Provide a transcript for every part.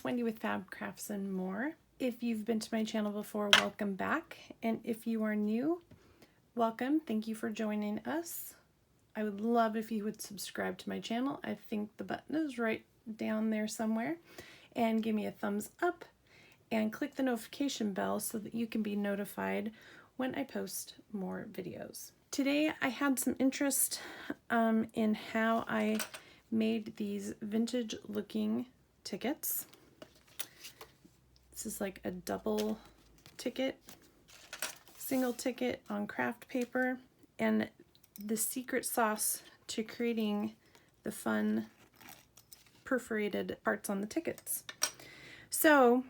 Wendy with Fab Crafts and More. If you've been to my channel before, welcome back. And if you are new, welcome. Thank you for joining us. I would love if you would subscribe to my channel. I think the button is right down there somewhere. And give me a thumbs up and click the notification bell so that you can be notified when I post more videos. Today I had some interest in how I made these vintage looking tickets. This is like a double ticket, single ticket on craft paper, and the secret sauce to creating the fun perforated parts on the tickets. So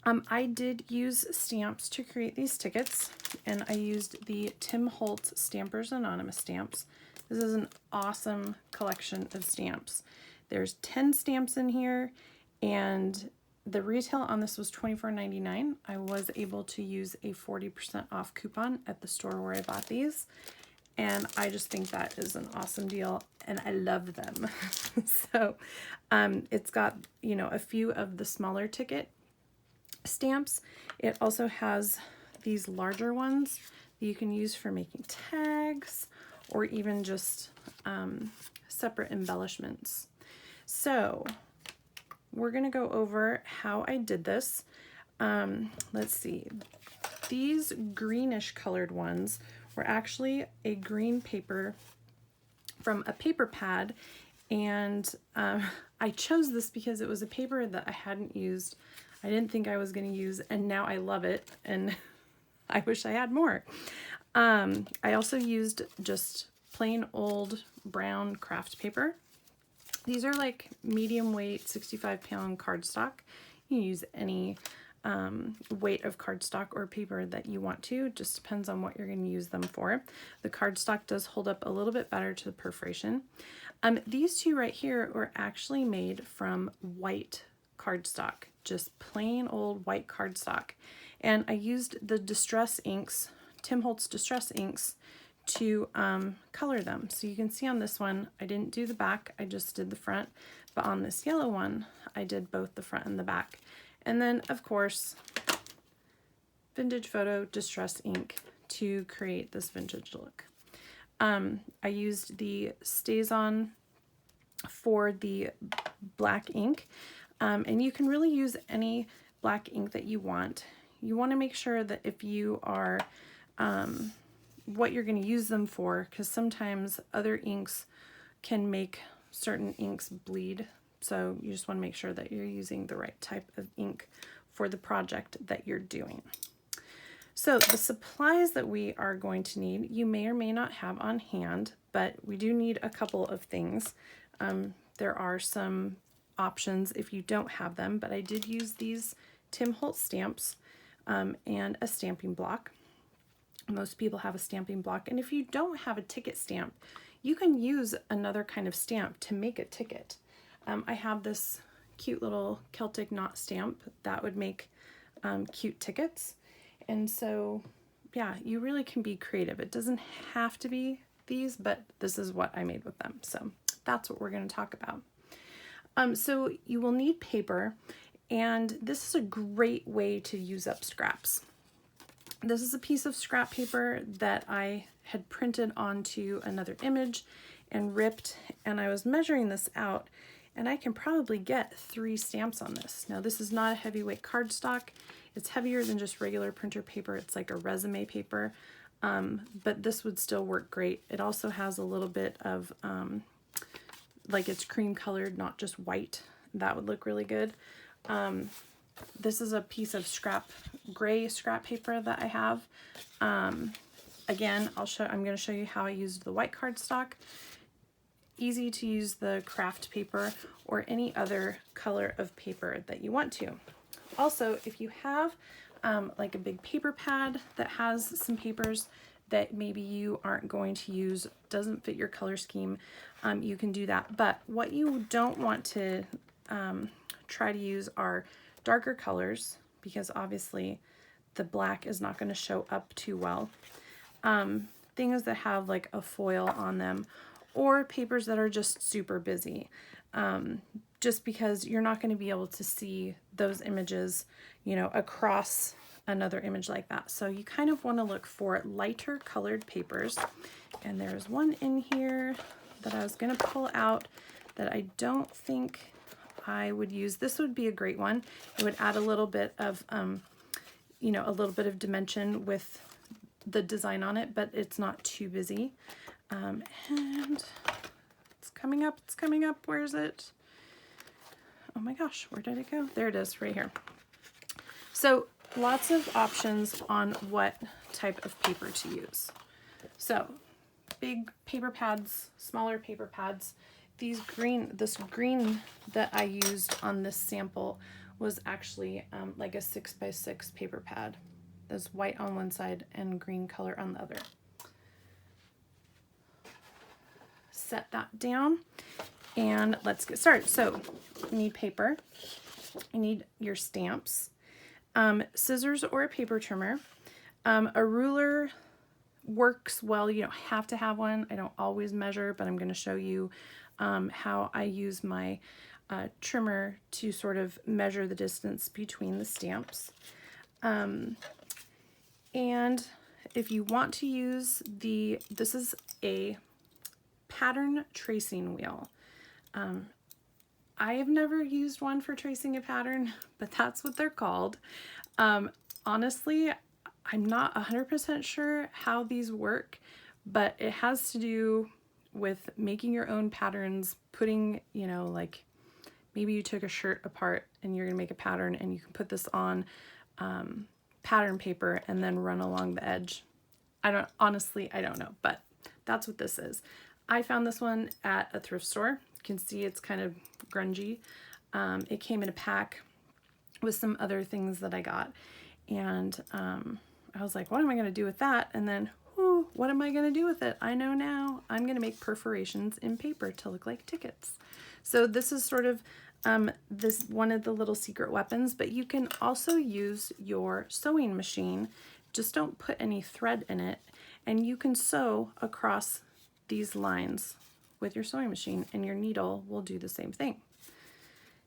I did use stamps to create these tickets, and I used the Tim Holtz Stampers Anonymous stamps. This is an awesome collection of stamps. There's 10 stamps in here, and the retail on this was $24.99. I was able to use a 40% off coupon at the store where I bought these, and I just think that is an awesome deal, and I love them. So it's got, you know, a few of the smaller ticket stamps. It also has these larger ones that you can use for making tags or even just separate embellishments. So we're gonna go over how I did this. Let's see. These greenish colored ones were actually a green paper from a paper pad, and I chose this because it was a paper that I hadn't used. I didn't think I was going to use, and now I love it, and I wish I had more. I also used just plain old brown craft paper. These are like medium weight 65-pound cardstock. You can use any weight of cardstock or paper that you want to. It just depends on what you're going to use them for. The cardstock does hold up a little bit better to the perforation. These two right here were actually made from white cardstock, just plain old white cardstock. And I used the Distress inks, Tim Holtz Distress inks, to color them. So you can see on this one, I didn't do the back, I just did the front. But on this yellow one, I did both the front and the back. And then, of course, Vintage Photo Distress ink to create this vintage look. I used the Stazon for the black ink. And you can really use any black ink that you want. You want to make sure that if you are, what you're going to use them for, because sometimes other inks can make certain inks bleed. So you just want to make sure that you're using the right type of ink for the project that you're doing. So the supplies that we are going to need, you may or may not have on hand, but we do need a couple of things. There are some options if you don't have them, but I did use these Tim Holtz stamps and a stamping block. Most people have a stamping block, and if you don't have a ticket stamp, you can use another kind of stamp to make a ticket. I have this cute little Celtic knot stamp that would make cute tickets, and so yeah, you really can be creative. It doesn't have to be these, but this is what I made with them, so that's what we're going to talk about. So you will need paper, and this is a great way to use up scraps. This is a piece of scrap paper that I had printed onto another image and ripped, and I was measuring this out, and I can probably get 3 stamps on this. Now, this is not a heavyweight cardstock. It's heavier than just regular printer paper. It's like a resume paper, but this would still work great. It also has a little bit of like it's cream colored, not just white. That would look really good. This is a piece of gray scrap paper that I have. Again, I'm going to show you how I used the white cardstock. Easy to use the craft paper or any other color of paper that you want to. Also, if you have like a big paper pad that has some papers that maybe you aren't going to use, doesn't fit your color scheme, you can do that. But what you don't want to try to use are darker colors, because obviously the black is not going to show up too well. Things that have like a foil on them, or papers that are just super busy. Just because you're not going to be able to see those images, you know, across another image like that. So you kind of want to look for lighter colored papers. And there's one in here that I was going to pull out that I don't think I would use. This would be a great one. It would add a little bit of, you know, a little bit of dimension with the design on it, but it's not too busy. And it's coming up, it's coming up. Where is it? Oh my gosh, where did it go? There it is, right here. So lots of options on what type of paper to use. So big paper pads, smaller paper pads. This green that I used on this sample was actually like a 6x6 paper pad. There's white on one side and green color on the other. Set that down and let's get started. So you need paper, you need your stamps, scissors or a paper trimmer. A ruler works well. You don't have to have one. I don't always measure, but I'm going to show you how I use my trimmer to sort of measure the distance between the stamps. And if you want to use this is a pattern tracing wheel. I have never used one for tracing a pattern, but that's what they're called. Honestly, I'm not 100% sure how these work, but it has to do with making your own patterns, putting, you know, like maybe you took a shirt apart and you're gonna make a pattern and you can put this on pattern paper and then run along the edge. Honestly, I don't know, but that's what this is. I found this one at a thrift store. You can see it's kind of grungy. It came in a pack with some other things that I got. And I was like, what am I gonna do with that? And then, what am I gonna do with it? I know now. I'm gonna make perforations in paper to look like tickets. So this is sort of this one of the little secret weapons, but you can also use your sewing machine. Just don't put any thread in it, and you can sew across these lines with your sewing machine, and your needle will do the same thing.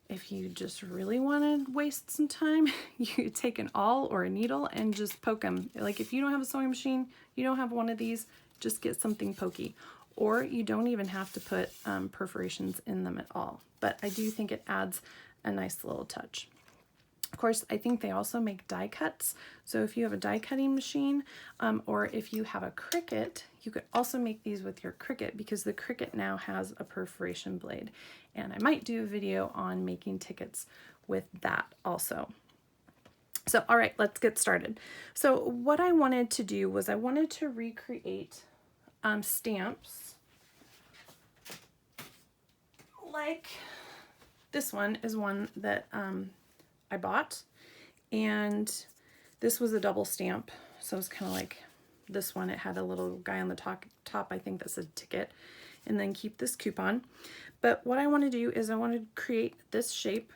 If you just really want to waste some time, you take an awl or a needle and just poke them. Like if you don't have a sewing machine, you don't have one of these, just get something pokey. Or you don't even have to put perforations in them at all. But I do think it adds a nice little touch. Of course, I think they also make die cuts. So if you have a die cutting machine or if you have a Cricut, you could also make these with your Cricut because the Cricut now has a perforation blade. And I might do a video on making tickets with that also. So, all right, let's get started. So what I wanted to do was I wanted to recreate stamps like this one is one that I bought, and this was a double stamp, so it's kind of like this one. It had a little guy on the top I think that said ticket, and then keep this coupon. But what I want to do is I want to create this shape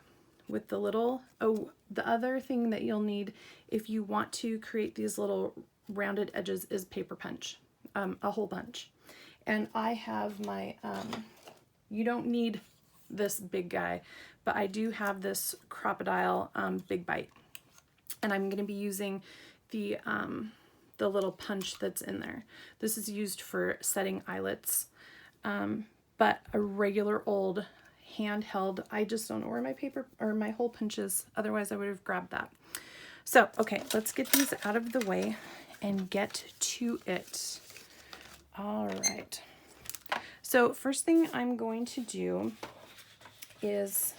with the little, the other thing that you'll need if you want to create these little rounded edges is paper punch, a whole bunch. And I have my, you don't need this big guy, but I do have this crocodile Big Bite, and I'm going to be using the little punch that's in there. This is used for setting eyelets, but a regular old handheld, I just don't know where my paper or my hole punch is, otherwise I would have grabbed that. So okay, let's get these out of the way and get to it. All right, so first thing I'm going to do is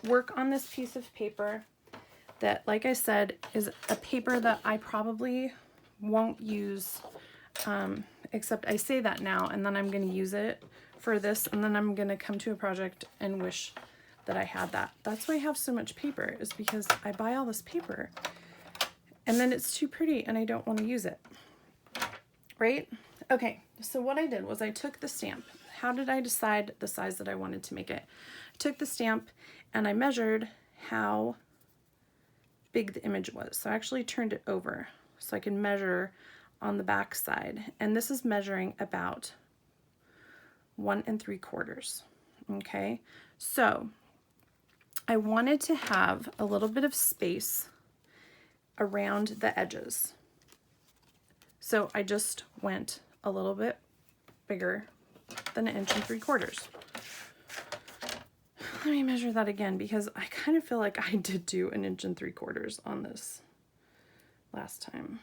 work on this piece of paper that, like I said, is a paper that I probably won't use, except I say that now and then I'm going to use it for this, and then I'm going to come to a project and wish that I had that. That's why I have so much paper, is because I buy all this paper and then it's too pretty and I don't want to use it, right? Okay, so what I did was I took the stamp. How did I decide the size that I wanted to make it? I took the stamp and I measured how big the image was. So I actually turned it over so I can measure on the back side, and this is measuring about 1 3/4. Okay, so I wanted to have a little bit of space around the edges. So I just went a little bit bigger than 1 3/4. Let me measure that again, because I kind of feel like I did do 1 3/4 on this last time.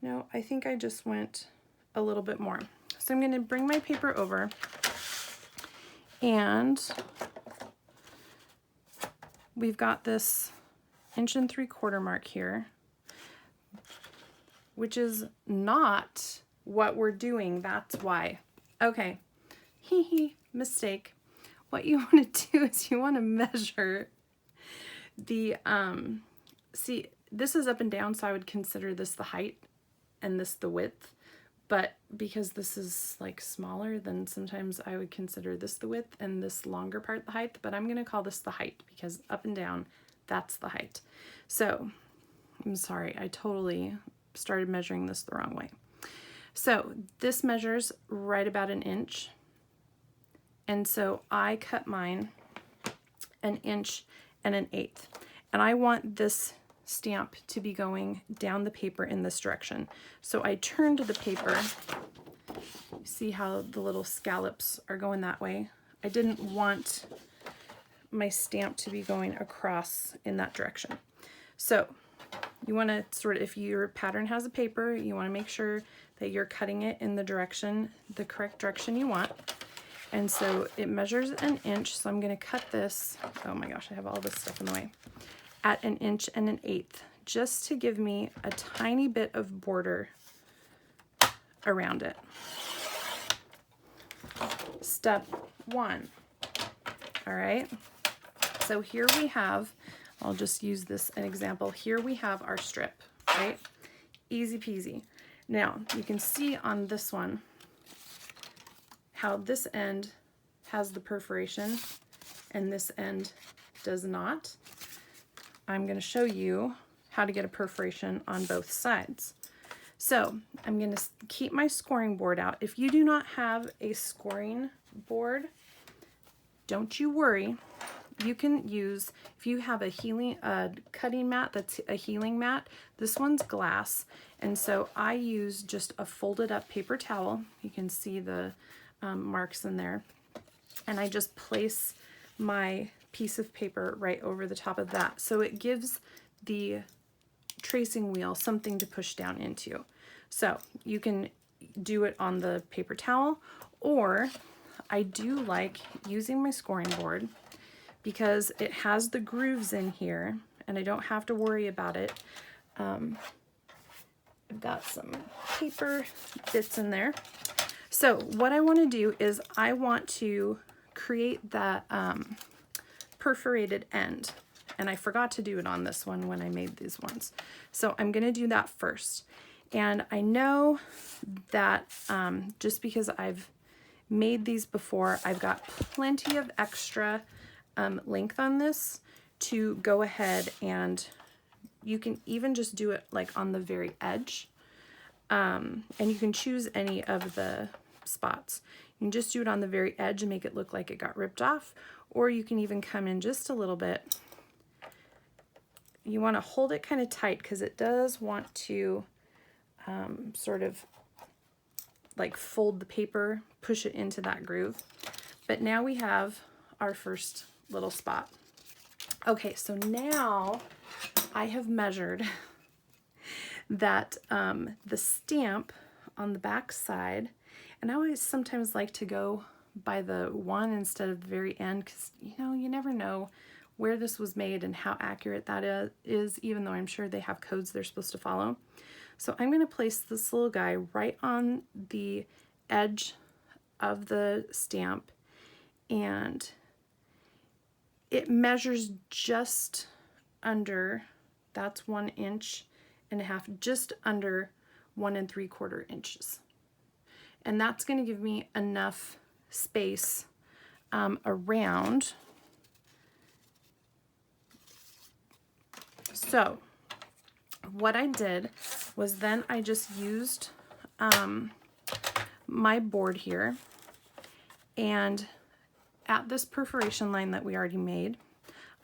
No, I think I just went a little bit more. So I'm going to bring my paper over, and we've got this 1 3/4 mark here, which is not what we're doing. That's why. Okay, mistake. What you want to do is you want to measure the, see, this is up and down, so I would consider this the height and this the width. But because this is like smaller, then sometimes I would consider this the width and this longer part the height. But I'm going to call this the height, because up and down, that's the height. So I'm sorry, I totally started measuring this the wrong way. So this measures right about 1 inch. And so I cut mine 1 1/8 inches. And I want this stamp to be going down the paper in this direction. So I turned the paper. See how the little scallops are going that way? I didn't want my stamp to be going across in that direction. So you want to sort of, if your pattern has a paper, you want to make sure that you're cutting it in the direction, the correct direction you want. And so it measures 1 inch, so I'm going to cut this, oh my gosh, I have all this stuff in the way, at 1 1/8 inches, just to give me a tiny bit of border around it. Step 1. All right, so here we have, I'll just use this an example. Here we have our strip, right? Easy peasy. Now, you can see on this one how this end has the perforation and this end does not. I'm going to show you how to get a perforation on both sides. So I'm going to keep my scoring board out. If you do not have a scoring board, don't you worry. You can use, if you have a cutting mat that's a healing mat, this one's glass. And so I use just a folded up paper towel. You can see the marks in there. And I just place my piece of paper right over the top of that. So it gives the tracing wheel something to push down into. So you can do it on the paper towel, or I do like using my scoring board because it has the grooves in here and I don't have to worry about it. I've got some paper bits in there. So what I want to do is I want to create that perforated end. And I forgot to do it on this one when I made these ones. So I'm going to do that first. And I know that just because I've made these before, I've got plenty of extra length on this to go ahead, and you can even just do it like on the very edge. And you can choose any of the spots. You can just do it on the very edge and make it look like it got ripped off, or you can even come in just a little bit. You want to hold it kind of tight because it does want to sort of like fold the paper, push it into that groove. But now we have our first little spot. Okay, so now I have measured that the stamp on the back side, and I always sometimes like to go by the one instead of the very end, because you never know where this was made and how accurate that is, even though I'm sure they have codes they're supposed to follow. So I'm going to place this little guy right on the edge of the stamp, and it measures just under, that's 1.5 inches, just under 1 3/4 inches. And that's going to give me enough space around. So what I did was then I just used my board here, and at this perforation line that we already made,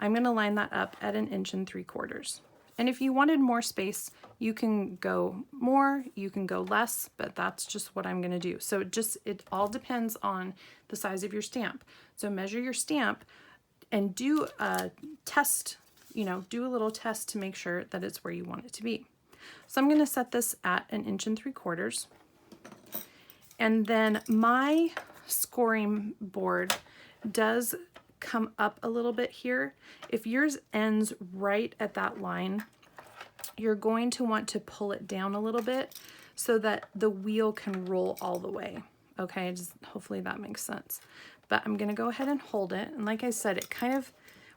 I'm going to line that up at 1 3/4 inches. And if you wanted more space, you can go more, you can go less, but that's just what I'm going to do. So it all depends on the size of your stamp. So measure your stamp and do a test, do a little test to make sure that it's where you want it to be. So I'm going to set this at 1 3/4 inches. And then my scoring board does come up a little bit here. If yours ends right at that line, you're going to want to pull it down a little bit so that the wheel can roll all the way. Okay, hopefully that makes sense. But I'm going to go ahead and hold it. And like I said, it kind of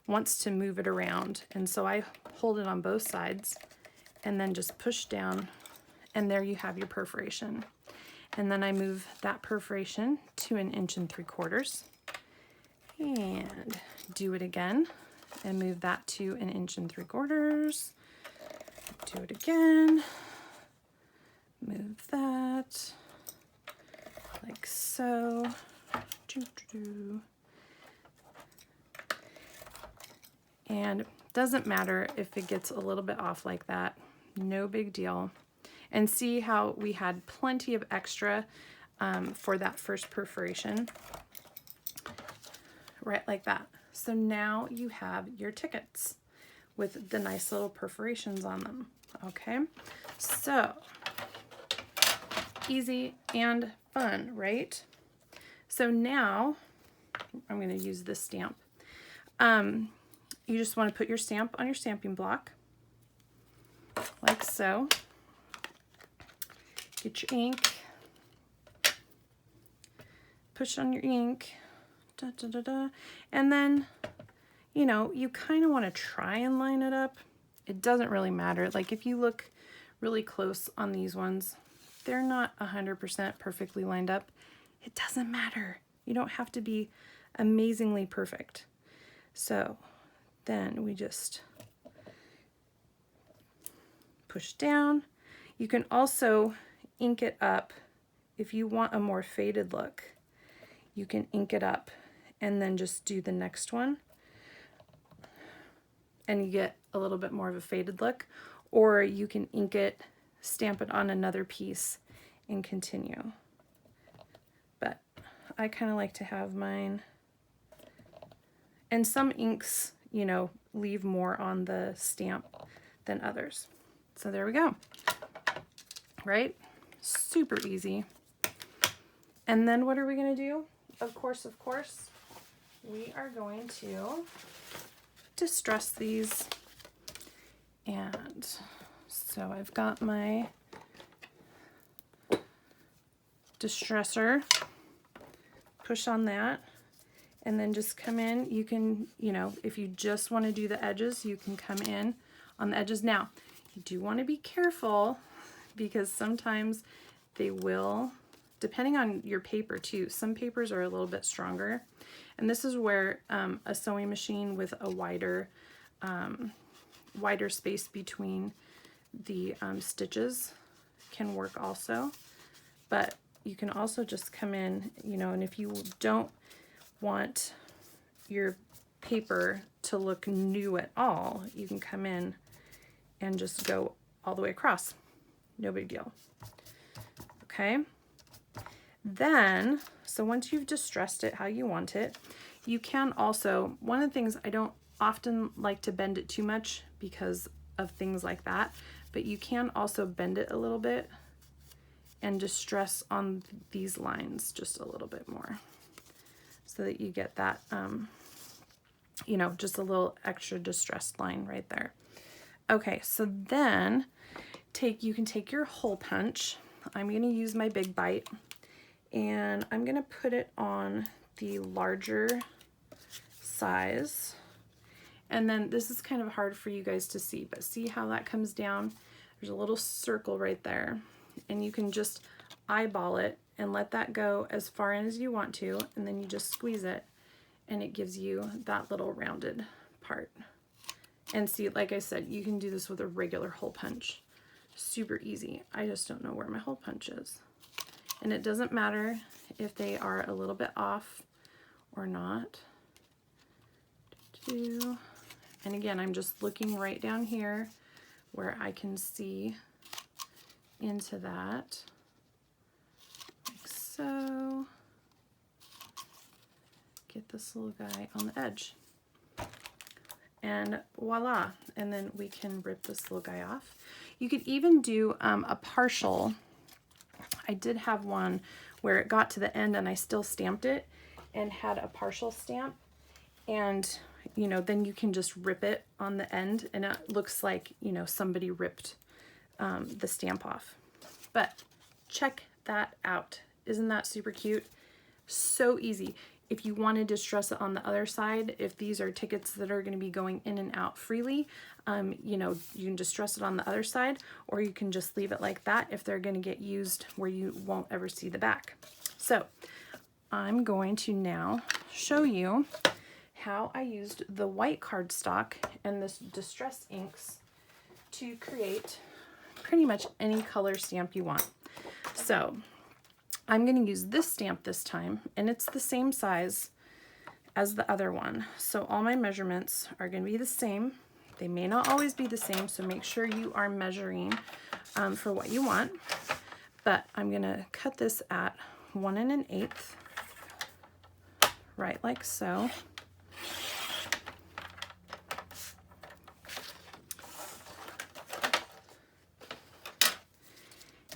wants to move it around. And so I hold it on both sides and then just push down. And there you have your perforation. And then I move that perforation to 1 3/4 inches. And do it again and move that to 1 3/4 inches. Do it again. Move that like so. And doesn't matter if it gets a little bit off like that. No big deal. And see how we had plenty of extra for that first perforation. Right like that. So now you have your tickets with the nice little perforations on them. Okay, so easy and fun, right? So now I'm going to use this stamp. You just want to put your stamp on your stamping block like so. Get your ink, push on your ink. Da, da, da, da. And then, you kind of want to try and line it up. It doesn't really matter. Like if you look really close on these ones, they're not 100% perfectly lined up. It doesn't matter. You don't have to be amazingly perfect. So then we just push down. You can also ink it up if you want a more faded look. You can ink it up and then just do the next one, and you get a little bit more of a faded look, or you can ink it, stamp it on another piece, and continue. But I kind of like to have mine, and some inks, leave more on the stamp than others. So there we go, right? Super easy. And then what are we going to do? Of course, we are going to distress these. And so I've got my distresser, push on that, and then just come in. You can, if you just want to do the edges, you can come in on the edges. Now, you do want to be careful because sometimes they will, depending on your paper too, some papers are a little bit stronger. And this is where a sewing machine with a wider space between the stitches can work also. But you can also just come in, and if you don't want your paper to look new at all, you can come in and just go all the way across. No big deal. Okay. Then, so once you've distressed it how you want it, you can also, one of the things, I don't often like to bend it too much because of things like that, but you can also bend it a little bit and distress on these lines just a little bit more so that you get that, just a little extra distressed line right there. Okay, so then you can take your hole punch. I'm going to use my big bite, and I'm going to put it on the larger size. And then this is kind of hard for you guys to see, but see how that comes down? There's a little circle right there, and you can just eyeball it and let that go as far in as you want to, and then you just squeeze it, and it gives you that little rounded part. And see, like I said, you can do this with a regular hole punch. Super easy. I just don't know where my hole punch is. And it doesn't matter if they are a little bit off or not. And again, I'm just looking right down here where I can see into that, like so. Get this little guy on the edge. And voila, and then we can rip this little guy off. You could even do a partial. I did have one where it got to the end and I still stamped it and had a partial stamp, and you know, then you can just rip it on the end and it looks like, you know, somebody ripped the stamp off. But check that out. Isn't that super cute? So easy. If you want to distress it on the other side, if these are tickets that are going to be going in and out freely, you know, you can distress it on the other side, or you can just leave it like that if they're going to get used where you won't ever see the back. So I'm going to now show you how I used the white cardstock and this distress inks to create pretty much any color stamp you want. So I'm going to use this stamp this time, and it's the same size as the other one. So all my measurements are going to be the same. They may not always be the same, so make sure you are measuring for what you want. But I'm going to cut this at 1 1/8, right like so.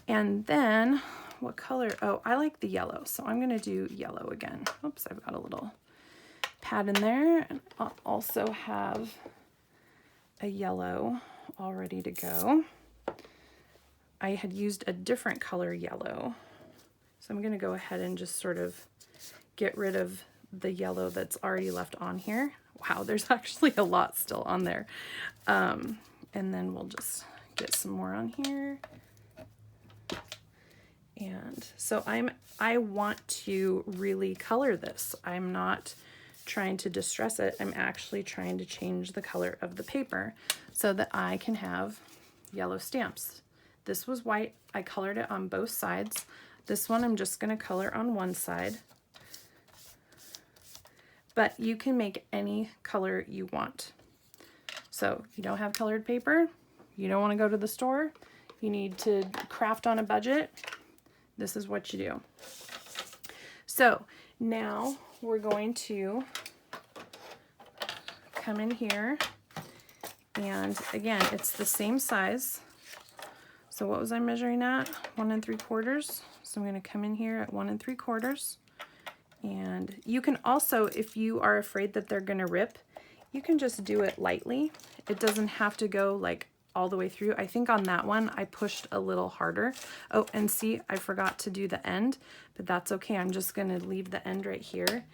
And then what color? Oh, I like the yellow, so I'm going to do yellow again. Oops, I've got a little pad in there, and I'll also have a yellow all ready to go. I had used a different color yellow, so I'm going to go ahead and just sort of get rid of the yellow that's already left on here. Wow, there's actually a lot still on there. And then we'll just get some more on here. And so I want to really color this. I'm not trying to distress it. I'm actually trying to change the color of the paper so that I can have yellow stamps. This was white. I colored it on both sides. This one I'm just going to color on one side. But you can make any color you want. So if you don't have colored paper, you don't want to go to the store, you need to craft on a budget, this is what you do. So now we're going to come in here, and again, it's the same size. So what was I measuring at? 1 3/4. So I'm going to come in here at 1 3/4. And you can also, if you are afraid that they're going to rip, you can just do it lightly. It doesn't have to go like all the way through. I think on that one I pushed a little harder. Oh, and see, I forgot to do the end, but that's okay. I'm just going to leave the end right here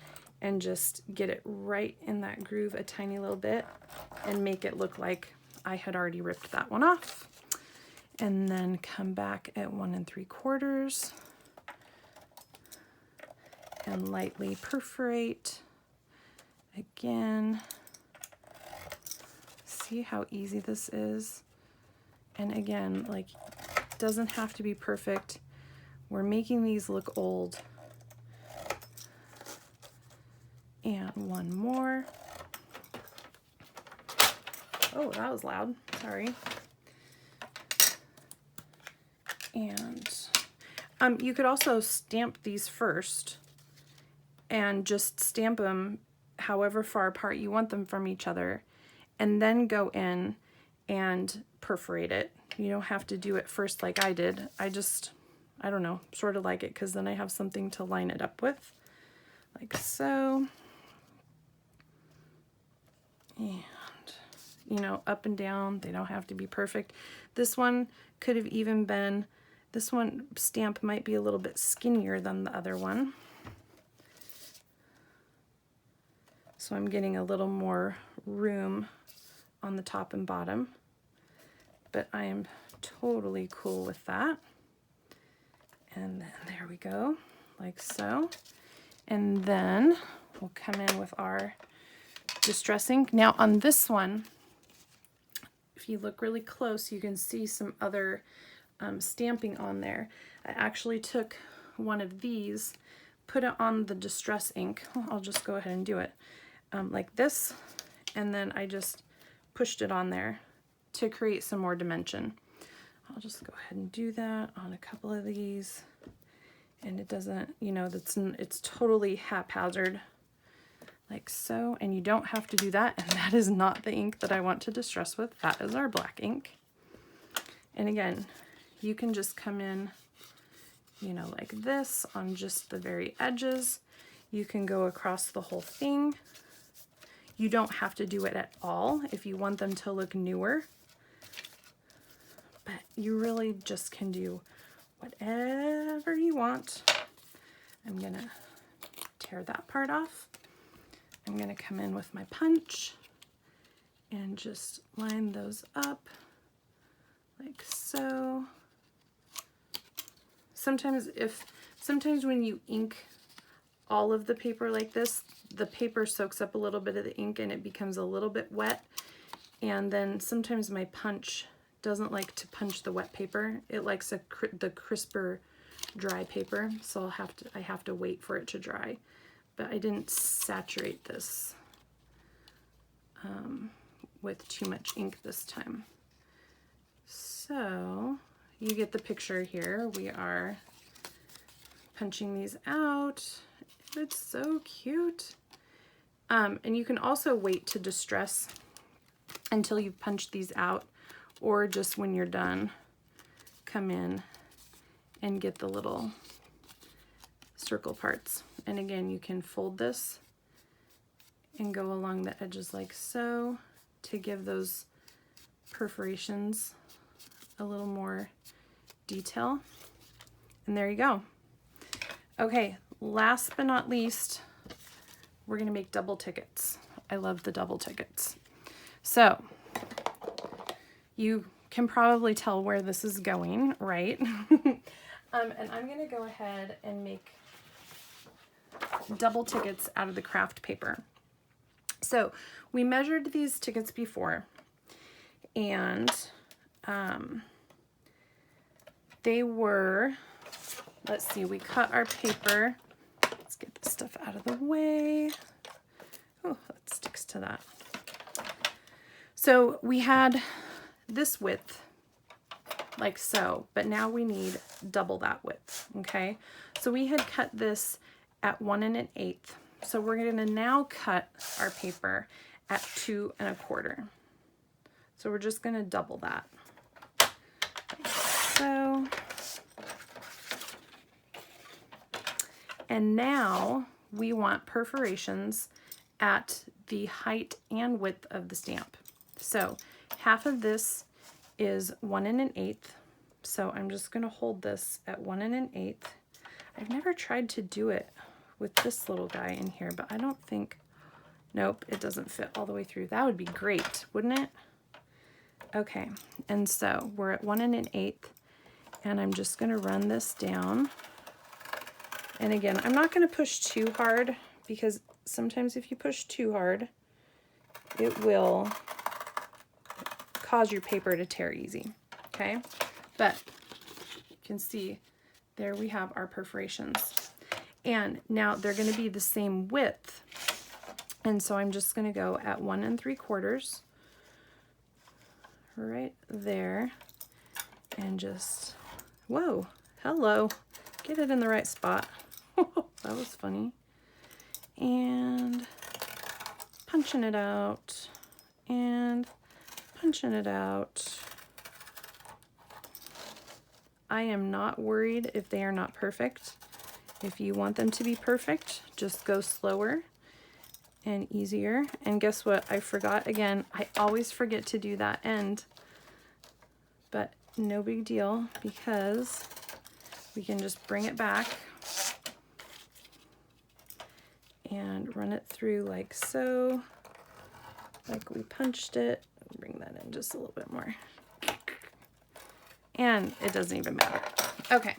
and just get it right in that groove a tiny little bit and make it look like I had already ripped that one off. And then come back at 1 3/4 and lightly perforate again. See how easy this is? And again, like, it doesn't have to be perfect. We're making these look old. And one more. Oh, that was loud. Sorry. And you could also stamp these first and just stamp them however far apart you want them from each other, and then go in and perforate it. You don't have to do it first like I did. I don't know, sort of like it because then I have something to line it up with, like so. And, you know, up and down, they don't have to be perfect. This one could have even been, this one stamp might be a little bit skinnier than the other one. So I'm getting a little more room on the top and bottom, but I am totally cool with that. And then there we go, like so. And then we'll come in with our distress ink. Now on this one, if you look really close, you can see some other stamping on there. I actually took one of these, put it on the distress ink. I'll just go ahead and do it like this, and then I just pushed it on there to create some more dimension. I'll just go ahead and do that on a couple of these, and it doesn't, you know, it's totally haphazard like so, and you don't have to do that, and that is not the ink that I want to distress with. That is our black ink. And again, you can just come in, you know, like this on just the very edges. You can go across the whole thing. You don't have to do it at all if you want them to look newer, but you really just can do whatever you want. I'm gonna tear that part off. I'm gonna come in with my punch and just line those up like so. Sometimes when you ink all of the paper like this, the paper soaks up a little bit of the ink and it becomes a little bit wet. And then sometimes my punch doesn't like to punch the wet paper. It likes the crisper dry paper, so I have to wait for it to dry. But I didn't saturate this with too much ink this time. So you get the picture here. We are punching these out. It's so cute. And you can also wait to distress until you've punched these out, or just when you're done, come in and get the little circle parts. And again, you can fold this and go along the edges like so to give those perforations a little more detail. And there you go. Okay, last but not least, we're gonna make double tickets. I love the double tickets. So you can probably tell where this is going, right? And I'm gonna go ahead and make double tickets out of the craft paper. So we measured these tickets before, and they were, let's see, we cut our paper. Let's get this stuff out of the way. Oh, that sticks to that. So we had this width like so, but now we need double that width, okay? So we had cut this at 1 1/8. So we're gonna now cut our paper at 2 1/4. So we're just gonna double that. Like so. And now we want perforations at the height and width of the stamp. So half of this is 1 1/8. So I'm just gonna hold this at 1 1/8. I've never tried to do it with this little guy in here, but I don't think, nope, it doesn't fit all the way through. That would be great, wouldn't it? Okay, and so we're at 1 1/8, and I'm just gonna run this down. And again, I'm not gonna push too hard, because sometimes if you push too hard, it will cause your paper to tear easy, okay? But you can see there we have our perforations. And now they're gonna be the same width. And so I'm just gonna go at 1 3/4 right there, and just, whoa, hello, get it in the right spot. That was funny. And punching it out, and punching it out. I am not worried if they are not perfect. If you want them to be perfect, just go slower and easier. And guess what? I forgot again. I always forget to do that end, but no big deal, because we can just bring it back and run it through like so, like we punched it. Bring that in just a little bit more. And it doesn't even matter. Okay,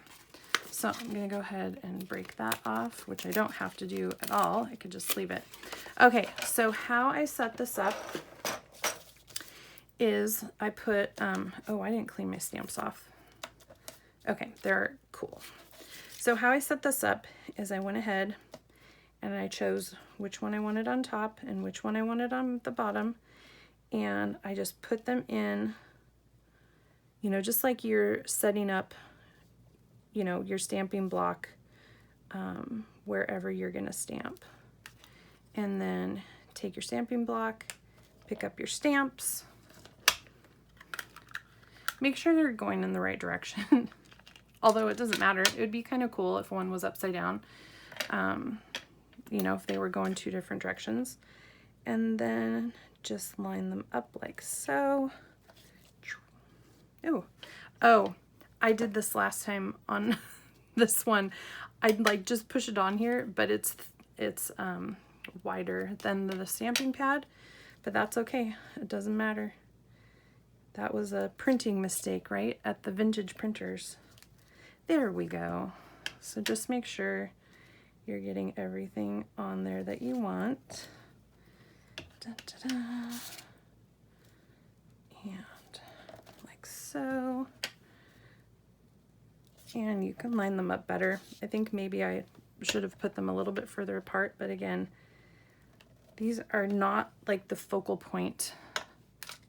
so I'm gonna go ahead and break that off, which I don't have to do at all. I could just leave it. Okay, so how I set this up is I put, oh, I didn't clean my stamps off. Okay, they're cool. So how I set this up is I went ahead and I chose which one I wanted on top and which one I wanted on the bottom. And I just put them in, you know, just like you're setting up, you know, your stamping block wherever you're going to stamp. And then take your stamping block, pick up your stamps. Make sure they're going in the right direction. Although it doesn't matter. It would be kind of cool if one was upside down. You know, if they were going 2 different directions. And then just line them up like so. Oh, I did this last time on this one. I'd like just push it on here, but it's wider than the stamping pad, but that's okay. It doesn't matter. That was a printing mistake, right? At the vintage printers. There we go. So just make sure you're getting everything on there that you want. Da, da, da. And like so. And you can line them up better. I think maybe I should have put them a little bit further apart, but again, these are not like the focal point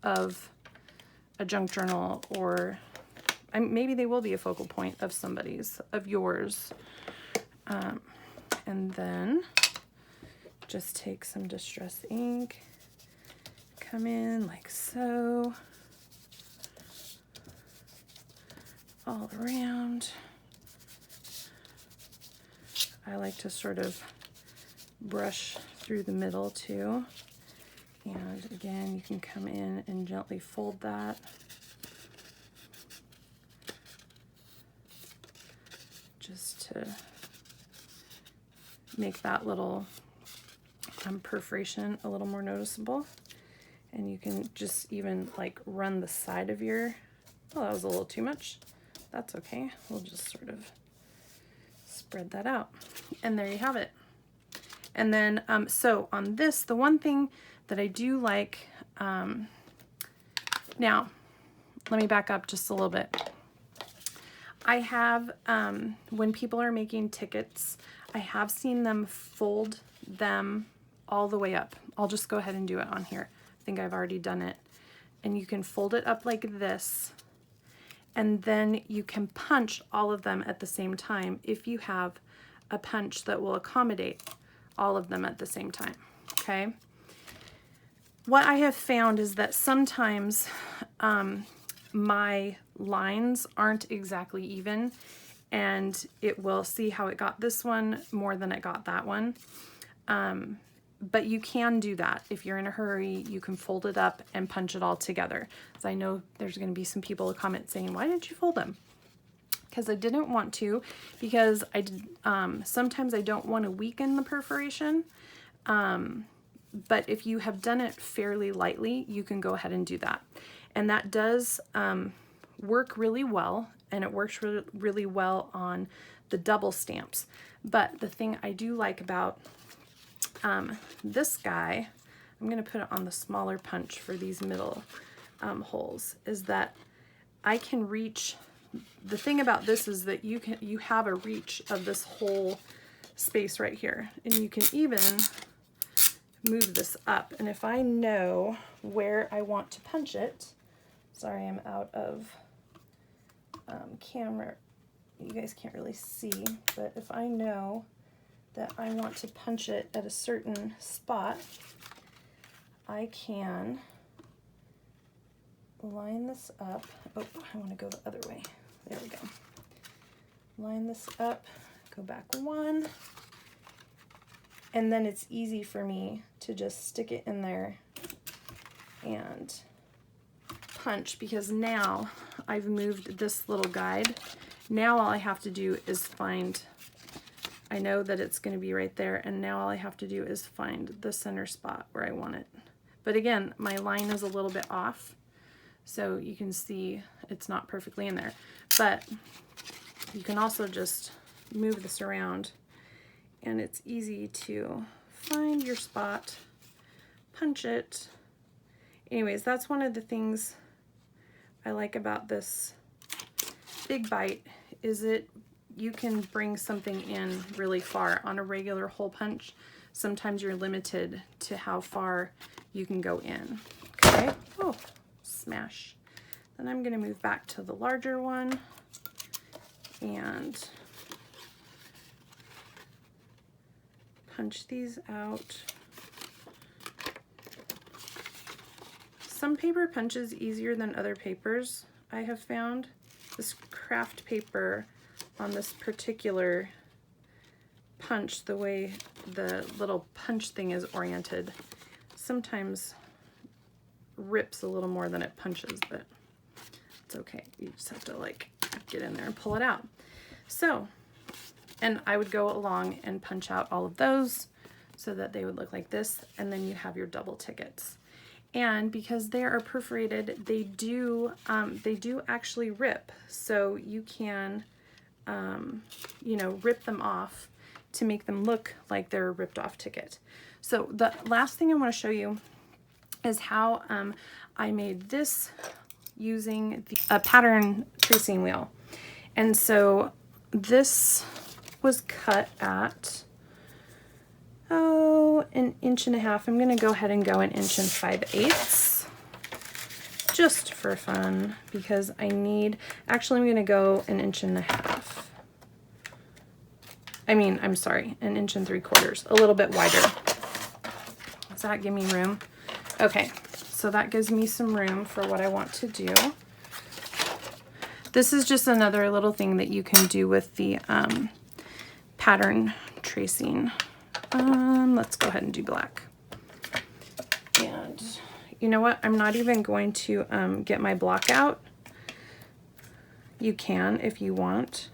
of a junk journal, or maybe they will be a focal point of somebody's, of yours. And then just take some distress ink, come in like so, all around. I like to sort of brush through the middle too. And again, you can come in and gently fold that. Just to make that little perforation a little more noticeable. And you can just even like run the side of your, oh, that was a little too much. That's okay. We'll just sort of spread that out. And there you have it. And then, so on this, the one thing that I do like, now, let me back up just a little bit. I have, when people are making tickets, I have seen them fold them all the way up. I'll just go ahead and do it on here. I think I've already done it. And you can fold it up like this, and then you can punch all of them at the same time if you have a punch that will accommodate all of them at the same time, okay? What I have found is that sometimes my lines aren't exactly even, and it will see how it got this one more than it got that one. But you can do that. If you're in a hurry, you can fold it up and punch it all together. So I know there's going to be some people who comment saying, why didn't you fold them? Because I didn't want to, because I did, sometimes I don't want to weaken the perforation. But if you have done it fairly lightly, you can go ahead and do that. And that does work really well, and it works really well on the double stamps. But the thing I do like about this guy, I'm going to put it on the smaller punch for these middle holes, is that I can reach. The thing about this is that you have a reach of this whole space right here, and you can even move this up. And if I know where I want to punch it, sorry, I'm out of camera, you guys can't really see, but if I know that I want to punch it at a certain spot, I can line this up. Oh, I want to go the other way. There we go. Line this up, go back one, and then it's easy for me to just stick it in there and punch, because now I've moved this little guide. Now all I have to do is find, I know that it's going to be right there, and now all I have to do is find the center spot where I want it. But again, my line is a little bit off, so you can see it's not perfectly in there. But you can also just move this around, and it's easy to find your spot, punch it, anyways, that's one of the things I like about this Big Bite, is you can bring something in really far. On a regular hole punch, sometimes you're limited to how far you can go in. Okay, oh, smash. Then I'm gonna move back to the larger one and punch these out. Some paper punches easier than other papers, I have found. This craft paper on this particular punch, the way the little punch thing is oriented, sometimes rips a little more than it punches, but it's okay. You just have to like get in there and pull it out. So, and I would go along and punch out all of those so that they would look like this, and then you have your double tickets. And because they are perforated, they do actually rip. So you can, you know, rip them off to make them look like they're a ripped off ticket. So the last thing I want to show you is how I made this using a pattern tracing wheel. And so this was cut at, oh, 1.5 inches. I'm going to go ahead and go 1 5/8 inches just for fun, because I need, actually I'm going to go 1.5 inches. I mean, I'm sorry, 1 3/4 inches, a little bit wider. Does that give me room? Okay, so that gives me some room for what I want to do. This is just another little thing that you can do with the pattern tracing. Let's go ahead and do black. And you know what? I'm not even going to get my block out. You can if you want,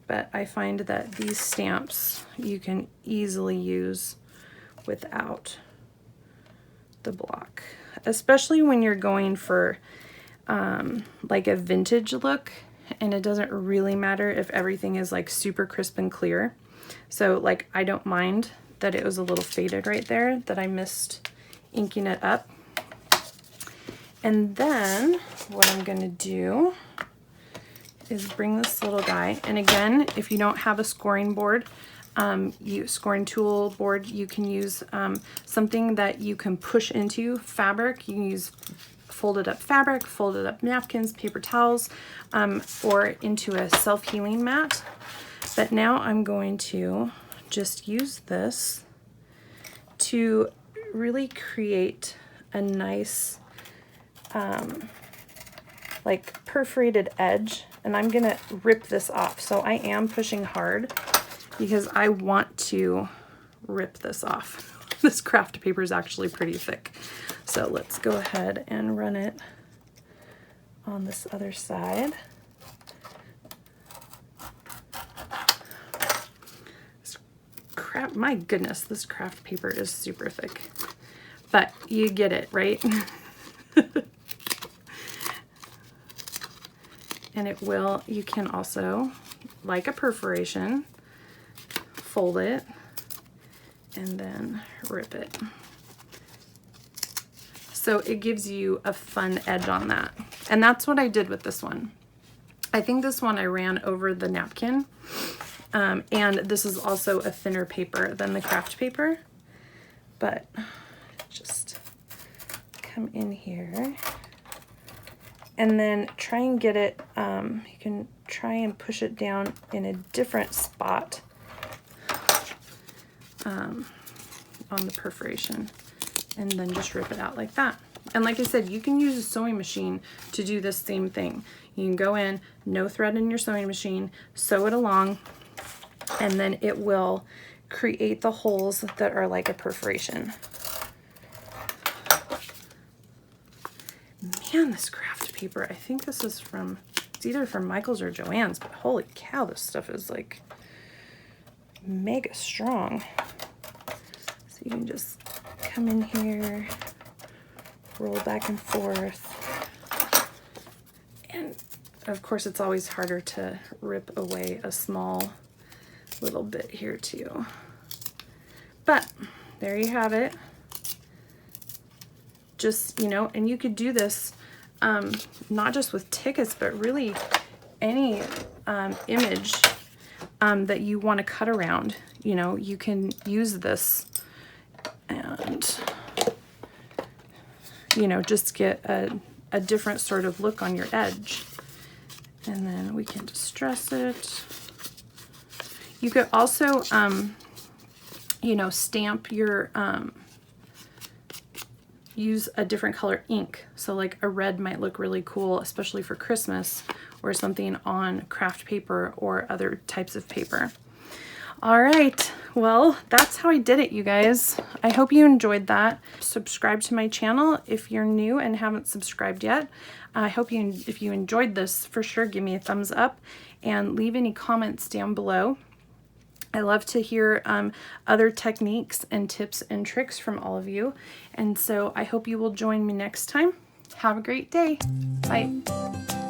but I find that these stamps you can easily use without the block, especially when you're going for like a vintage look, and it doesn't really matter if everything is like super crisp and clear. So like, I don't mind that it was a little faded right there, that I missed inking it up. And then what I'm gonna do is bring this little guy, and again, if you don't have a scoring board, scoring tool board, you can use something that you can push into fabric. You can use folded up fabric, folded up napkins, paper towels, or into a self-healing mat. But now I'm going to just use this to really create a nice like perforated edge, and I'm gonna rip this off. So I am pushing hard because I want to rip this off. This craft paper is actually pretty thick. So let's go ahead and run it on this other side. My goodness, this craft paper is super thick, but you get it, right? And it will, you can also, like a perforation, fold it and then rip it. So it gives you a fun edge on that. And that's what I did with this one. I think this one I ran over the napkin. And this is also a thinner paper than the craft paper, but just come in here and then try and get it, you can try and push it down in a different spot on the perforation, and then just rip it out like that. And like I said, you can use a sewing machine to do this same thing. You can go in, no thread in your sewing machine, sew it along, and then it will create the holes that are like a perforation. Man, this craft paper, I think this is from, it's either from Michael's or Joann's, but holy cow, this stuff is like mega strong. So you can just come in here, roll back and forth. And of course, it's always harder to rip away a small little bit here too. But there you have it. just, you know, and you could do this not just with tickets, but really any image that you want to cut around. You know, you can use this and, you know, just get a different sort of look on your edge. And then we can distress it. You could also, you know, stamp your, use a different color ink. So like a red might look really cool, especially for Christmas, or something on craft paper or other types of paper. All right, well, that's how I did it, you guys. I hope you enjoyed that. Subscribe to my channel if you're new and haven't subscribed yet. I hope if you enjoyed this, for sure, give me a thumbs up and leave any comments down below. I love to hear other techniques and tips and tricks from all of you. And so I hope you will join me next time. Have a great day. Bye.